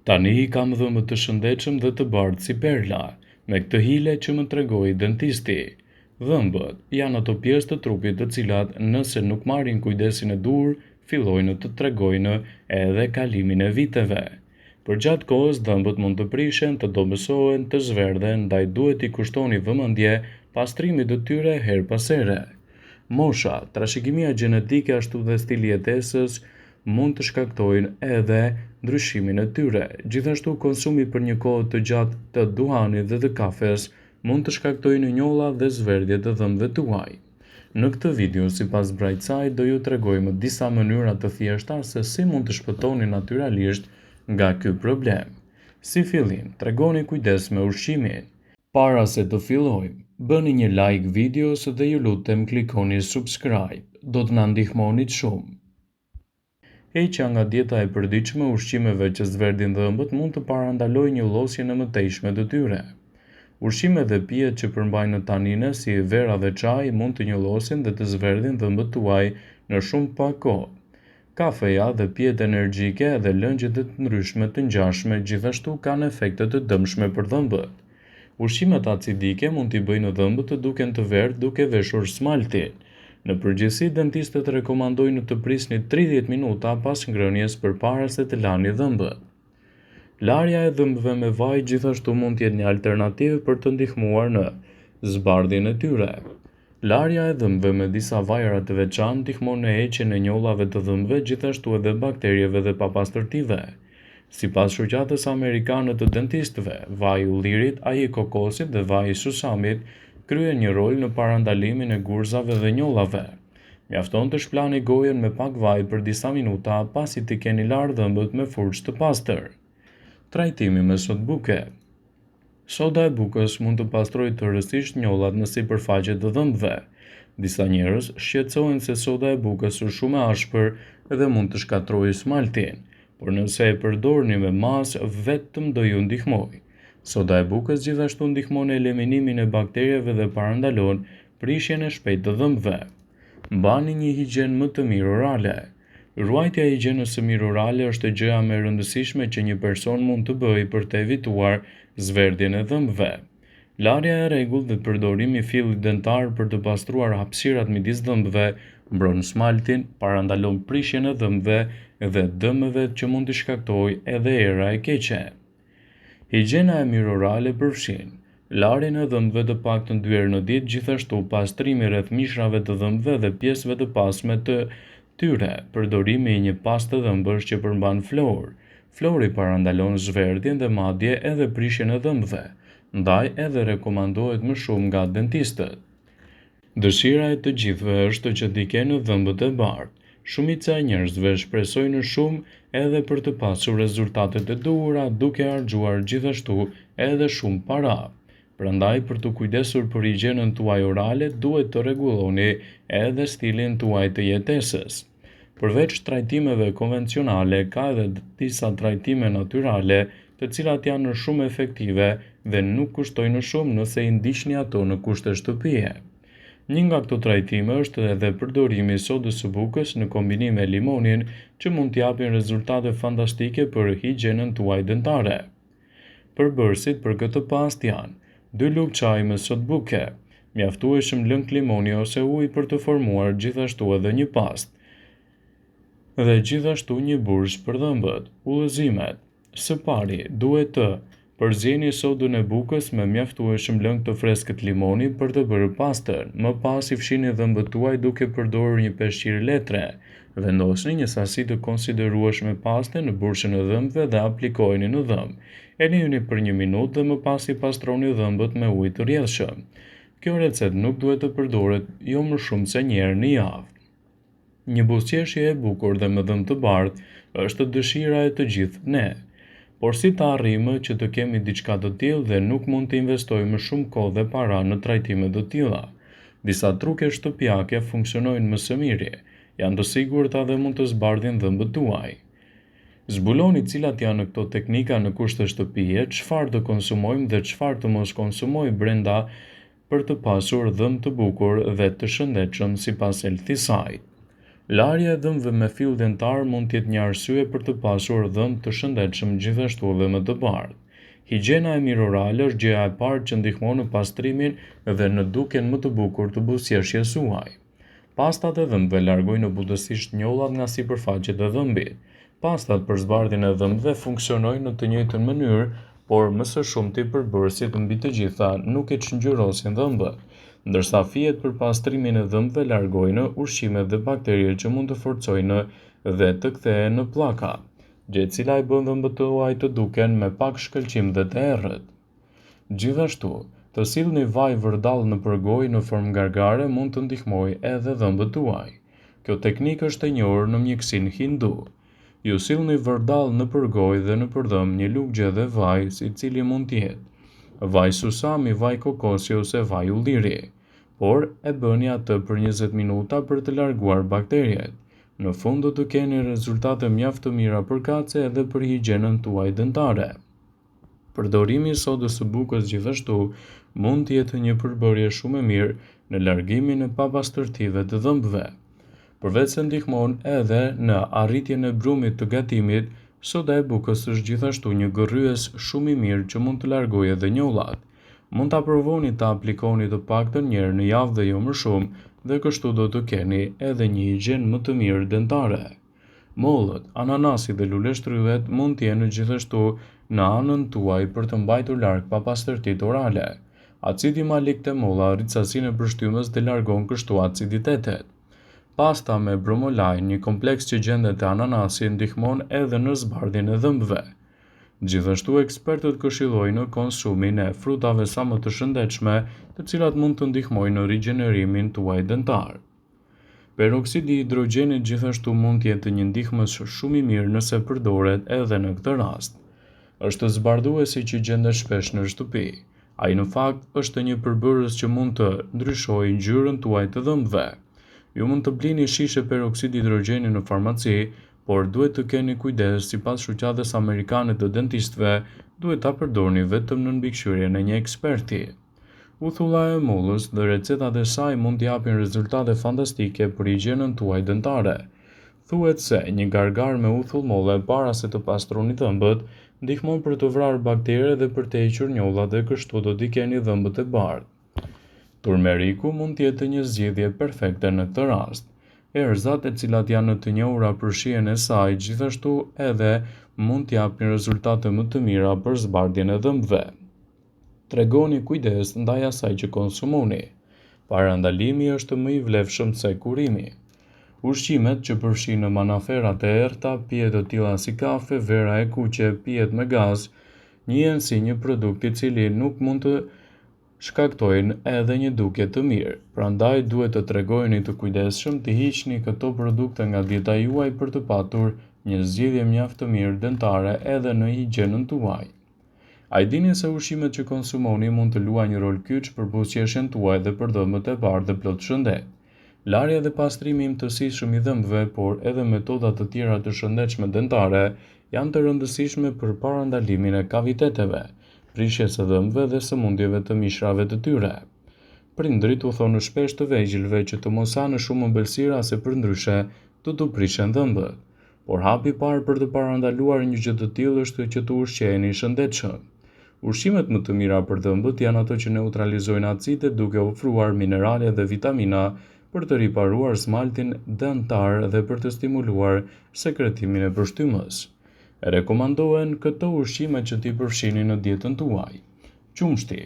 Tani kam dhëmbë të shëndetshëm dhe të bardhë si perla, me këtë hile që më tregoi dentisti. Dhëmbët janë ato pjesë të trupit të cilat, nëse nuk marrin kujdesin e duhur, fillojnë të tregojnë edhe kalimin e viteve. Për gjatë kohës dhëmbët mund të prishen, të dobësohen, të zverdhen, ndaj duhet i kushtoni vëmendje pastrimit të tyre her pas here. Mosha, trashëgimia gjenetike ashtu dhe stili jetesës mund të shkaktojnë edhe ndryshimin e tyre. Gjithashtu konsumi për një kohë të gjatë të duhanit dhe të kafes mund të shkaktojnë njolla dhe zverdhje të dhëmbëve tuaj. Në këtë video, sipas Bright Side, do ju tregojmë disa mënyra të thjeshta se si mund të shpëtoni natyralisht nga ky problem. Si fillim, tregoni kujdes me ushqimin. Para se të fillojmë, bëni një like videos dhe ju lutem klikoni subscribe, do të na ndihmonit shumë. Heqja nga dieta e përditshme e ushqimeve që zverdhin dhëmbët mund të parandalojë një llosje në mëtejshme të tyre. Ushqimet dhe pijet që përmbajnë tanine si vera dhe çaji mund të njollosin dhe të zverdhin dhëmbët tuaj në shumë pak kohë. Kafeja dhe pijet energjike dhe lëngjet e ndryshme të ngjashme gjithashtu kanë efekte të dëmshme për dhëmbët. Ushqimet acidike mund t'i bëjnë dhëmbët të duken të verdhë duke veshur smaltin. Në përgjithësi, dentistët rekomandojnë të prisni 30 minuta pas ngrënies përpara se të lani dhëmbët. Larja e dhëmbëve me vaj gjithashtu mund të jetë një alternativë për të ndihmuar në zbardhjen e tyre. Larja e dhëmbëve me disa vajra të veçantë ndihmon në heqjen e njollave të dhëmbëve, gjithashtu edhe bakterieve dhe papastërtive. Sipas shoqatës amerikane të dentistëve, vaji i ullirit, ai i kokosit dhe vaji i susamit kryen një rol në parandalimin e gurzave dhe njollave. Mjafton të shplani gojen me pak vaj për disa minuta pasi t'i keni larë dhëmbët me furçë të pastër. Trajtimi me sodë buke. Soda e bukës mund të pastrojë tërësisht njollat në sipërfaqe të dhëmbëve. Disa njerëz shqetësohen se soda e bukës është shumë e ashpër dhe mund të shkatërrojë smaltin, por nëse e përdorni me masë, vetëm do ju ndihmojë. Soda e bukës gjithashtu ndihmon në eliminimin e bakterieve dhe parandalon prishjen e shpejtë të dhëmbëve. Mbani një higjenë më të mirë orale. Ruajtja e higjienës së mirë orale është gjëja më e rëndësishme që një person mund të bëjë për të evituar zverdhjen e dhëmbëve. Larja e rregullt dhe përdorimi i fillit dentar për të pastruar hapësirat midis dhëmbëve mbron smaltin, parandalon prishjen e dhëmbëve dhe dëmeve që mund të shkaktojë edhe era e keqe. Higjiena e mirë orale përfshin larjen e dhëmbëve të paktën 2 herë në ditë, gjithashtu pastrimi rreth mishrave të dhëmbëve dhe pjesëve të pasme të tyre, përdorimi i një pastë dhëmbësh që përmban florë. Flori parandalon zverdhjen dhe madje edhe prishjen e dhëmbëve, ndaj edhe rekomandohet më shumë nga dentistët. Dëshira e të gjithëve është që t'i kenë dhëmbët e bardhë. Shumica e njerëzve shpresojnë shumë edhe për të pasur rezultatet e duhura, duke harxhuar gjithashtu edhe shumë para. Prandaj, për të kujdesur për higjienën tuaj orale, duhet të rregulloni edhe stilin tuaj të jetesës. Përveç trajtimeve konvencionale, ka edhe disa trajtime natyrale, të cilat janë shumë efektive dhe nuk kushtojnë shumë nëse i ndiqni ato në kushte shtëpie. Një nga këto trajtime është edhe përdorimi i sodës së bukës në kombinim me limonin, që mund t'japin rezultate fantastike për higjienën tuaj dentare. Përbërësit për këtë pastë janë 2 lugë çaji me sodë buke, mjaftueshëm lëng limoni ose ujë për të formuar gjithashtu edhe një pastë, dhe gjithashtu një bursh për dhëmbët. Udhëzimet. Së pari, duhet të përzieni sodën e bukës me mjaftueshëm lëng të freskët limoni për të bërë pastën. Më pas i fshini dhëmbët tuaj duke përdorur një peshqir letre. Vendosni një sasi të konsiderueshme paste në burshën e dhëmbëve dhe aplikojeni në dhëmbë. E lini për 1 minutë dhe më pas i pastroni dhëmbët me ujë të rrjedhshëm. Kjo recetë nuk duhet të përdoret jo më shumë se 1 herë në javë. Një buzëqeshje e bukur dhe me dhëmbë të bardhë është dëshira e të gjithë ne. Por si të arrijmë që të kemi diçka të tillë dhe nuk mund të investojmë shumë kohë dhe para në trajtime të tilla. Disa truke shtëpiake funksionojnë më së miri, janë të sigurta dhe mund të zbardhin dhëmbët tuaj. Zbuloni cilat janë këto teknika në kushte shtëpie, çfarë të konsumojmë dhe çfarë të mos konsumojmë brenda për të pasur dhëmbë të bukur dhe të shëndetshëm sipas Healthy Side. Larja e dhëmbëve me fill dentar mund të jetë një arsye për të pasur dhëmbë të shëndetshëm gjithashtu edhe më të bardhë. Higjiena e mirë orale është gjëja e parë që ndihmon në pastrimin dhe në dukjen më të bukur të buzëqeshjes suaj. Pastat e dhëmbëve largojnë butësisht njollat nga sipërfaqet e dhëmbit. Pastat për zbardhjen e dhëmbëve funksionojnë në të njëjtën mënyrë, por më së shumti përbërësit mbi të gjitha nuk e çngjyrosin dhëmbët, ndërsa fijet për pastrimin e dhëmbëve largojnë ushqimet dhe bakteriet që mund të forcojnë dhe të kthehen në pllaka, gjë e cila i bën dhëmbët tuaj të duken me pak shkëlqim dhe të errët. Gjithashtu, të sillni vaj vërdall nëpër gojë në formë gargare mund të ndihmojë edhe dhëmbët tuaj. Kjo teknikë është e njohur në mjekësinë hindu. Ju sillni vërdall nëpër gojë dhe nëpër dhëmbë një lugje dhe vaj, i cili mund të jetë vaj susami, vaj kokosi ose vaj ulliri, por e bëni atë për 20 minuta për të larguar bakteriet. Në fund do të keni rezultate mjaft të mira përkatëse edhe për higjienën tuaj dentare. Përdorimi i sodës së bukës gjithashtu mund të jetë një përbërje shumë e mirë në largimin e papastërtive të dhëmbëve. Përveç se ndihmon edhe në arritjen e brumit të gatimit, soda e bukës është gjithashtu një gërryes shumë i mirë që mund të largojë edhe njollat. Mund ta provoni ta aplikoni të paktën një herë në javë dhe jo më shumë, dhe kështu do të keni edhe një higjenë më të mirë dentare. Mollët, ananasi dhe luleshtrydhet mund të jenë gjithashtu në anën tuaj për të mbajtur larg papastërtitë orale. Acidi malik te molla rrit sasinë e përshtypjes dhe largon kështu aciditetet. Pasta me bromolaj, një kompleks që gjendet te ananasi, ndihmon edhe në zbardhjen e dhëmbëve. Gjithashtu ekspertët këshillojnë konsumin e frutave sa më të shëndetshme, të cilat mund të ndihmojnë në rigjenerimin tuaj dentar. Peroksidi i hidrogjenit gjithashtu mund të jetë një ndihmës shumë i mirë nëse përdoret edhe në këtë rast. Është zbardhuesi që gjendet shpesh në shtëpi. Ai në fakt është një përbërës që mund të ndryshojë ngjyrën tuaj të dhëmbëve. Ju mund të blini shishe peroksidi hidrogjeni në farmaci, por duhet të keni kujdes sipas shoqatës amerikane të dentistëve, duhet ta përdorni vetëm në mbikëqyrjen e një eksperti. Uthulla e mollës dhe recetat e saj mund të japin rezultate fantastike për higjienën tuaj dentare. Thuhet se një gargar me uthull molle para se të pastroni dhëmbët ndihmon për të vrarë bakteriet dhe për të hequr njollat dhe kështu do t'i keni dhëmbët e bardhë. Turmeriku mund të jetë një zgjidhje perfekte në këtë rast. Erëzat e cilat janë të njohura për shijen e saj gjithashtu edhe mund të japin rezultate më të mira për zbardhjen e dhëmbëve. Tregoni kujdes ndaj asaj që konsumoni. Parandalimi është më i vlefshëm se kurimi. Ushqimet që përfshijnë manafera të errta, pije të tilla si kafe, vera e kuqe, pijet me gaz, njihen si një produkt i cili nuk mund të shkaktojnë edhe një dukje të mirë. Prandaj duhet të tregojeni të kujdesshëm të hiqni këto produkte nga dieta juaj për të patur një zgjidhje mjaft të mirë dentare edhe në higjienën tuaj. A i dini se ushqimet që konsumoni mund të luajnë një rol kyç për buzëqeshjen tuaj dhe për dhëmbët e bardhë dhe plot shëndet. Larja dhe pastrimi i imtësishëm i dhëmbëve, por edhe metoda të tjera të shëndetshme dentare janë të rëndësishme për parandalimin e kaviteteve, prishjes së dhëmbëve dhe sëmundjeve të mishrave të tyre. Prindrit u thonë shpesh të vegjëlve që të mos hanë shumë ëmbëlsira se përndryshe do t'u prishen dhëmbët, por hapi i parë për të parandaluar një gjë të tillë është që të ushqeheni shëndetshëm. Ushqimet më të mira për dhëmbët janë ato që neutralizojnë acidet duke ofruar minerale dhe vitamina për të riparuar smaltin dentar dhe për të stimuluar sekretimin e përshtypjes. Rekomandohen këto ushqime që t'i përfshini në dietën tuaj. Qumshti.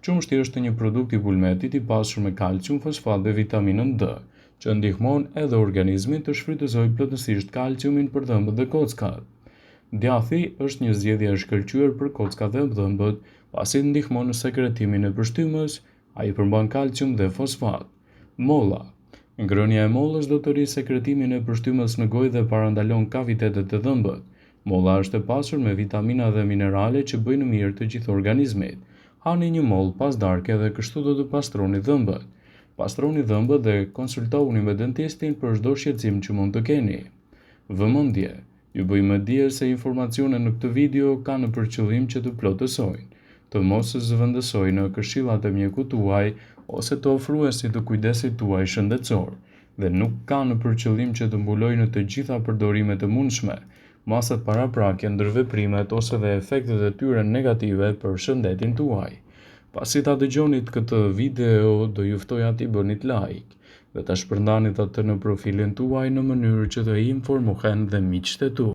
Qumshti është një produkt i bulmetit i pasur me kalcium, fosfat dhe vitaminën D, që ndihmon edhe organizmin të shfrytëzojë plotësisht kalciumin për dhëmbët dhe kockat. Djathi është një zgjedhje e shkëlqyer për kockat dhe dhëmbët, pasi ndihmon në sekretimin e përshtypjes, ai përmban kalcium dhe fosfat. Molla. Ngrënia e mollës do të rrisë sekretimin e përshtypjes në gojë dhe parandalon kavitetet e dhëmbët. Molla është e pasur me vitamina dhe minerale që bëjnë mirë të gjithë organizmit. Hani një mollë pas darke dhe kështu do të pastroni dhëmbët. Pastroni dhëmbët dhe konsultohuni me dentistin për çdo shqetësim që mund të keni. Vëmendje. Ju bëjmë dije se informacionet në këtë video kanë për qëllim që të plotësojnë, të mos zëvendësojnë këshillat e mjekut tuaj ose të ofruesit të kujdesit tuaj shëndetësor. dhe nuk ka në përqëllim që të mbulojë në të gjitha përdorimet e mundshme masat paraprake, ndërveprimet ose dhe efektet e tyre negative për shëndetin tuaj. Pasi ta dëgjonit këtë video, do ju ftoja t'i bënit like dhe ta shpërndanit atë në profilin tuaj në mënyrë që të informohen dhe miqtë e tu.